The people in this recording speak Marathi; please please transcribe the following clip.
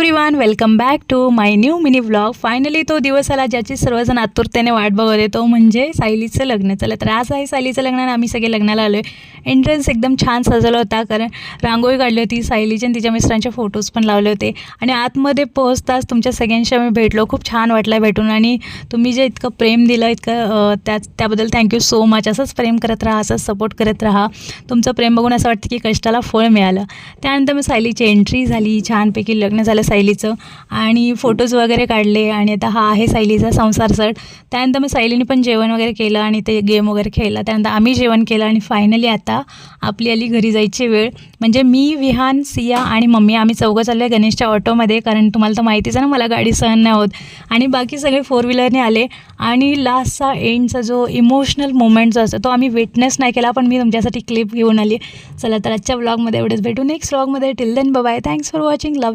Everyone, welcome back to my new mini vlog. Finally तो दिवस आला ज्याची सर्वजण आतुरतेने वाट बघत होते, तो म्हणजे सायलीचं लग्न. चला तर आज आहे सायलीचं लग्न आणि आम्ही सगळे लग्नाला आलो आहे. एंट्रन्स एकदम छान सजवला होता, कारण रांगोळी काढली होती. सायलीचे आणि तिच्या मिस्टरांचे फोटोज पण लावले होते आणि आतमध्ये पोहोचताच तुमच्या सगळ्यांशी आम्ही भेटलो. खूप छान वाटलं भेटून आणि तुम्ही जे इतकं प्रेम दिलं, इतकं त्याबद्दल थँक्यू सो मच. असंच प्रेम करत राहा, असंच सपोर्ट करत राहा. तुमचं प्रेम बघून असं वाटतं की कष्टाला फळ मिळालं. त्यानंतर मग सायलीची एंट्री झाली, छानपैकी लग्न झालं सायलीचं आणि फोटोज वगैरे काढले आणि आता हा आहे सायलीचा संसार सट. त्यानंतर मग सायलीने पण जेवण वगैरे केलं आणि ते गेम वगैरे खेळला. त्यानंतर आम्ही जेवण केलं आणि फायनली आता आपली आली घरी जायची वेळ. म्हणजे मी, विहान, सिया आणि मम्मी आम्ही चौघं चाललो आहे गणेशच्या ऑटोमध्ये, कारण तुम्हाला तर माहितीच आहे ना मला गाडी सहन नाही होत. आणि बाकी सगळे फोर व्हीलरने आले आणि लास्टचा एंडचा जो इमोशनल मोमेंट जो असतो तो आम्ही विटनेस नाही केला, पण मी तुमच्यासाठी क्लिप घेऊन आली. चला तर आजच्या व्लॉगमध्ये एवढंच. भेटू नेक्स्ट व्लॉगमध्ये. Till then bye bye. Thanks for watching. Love.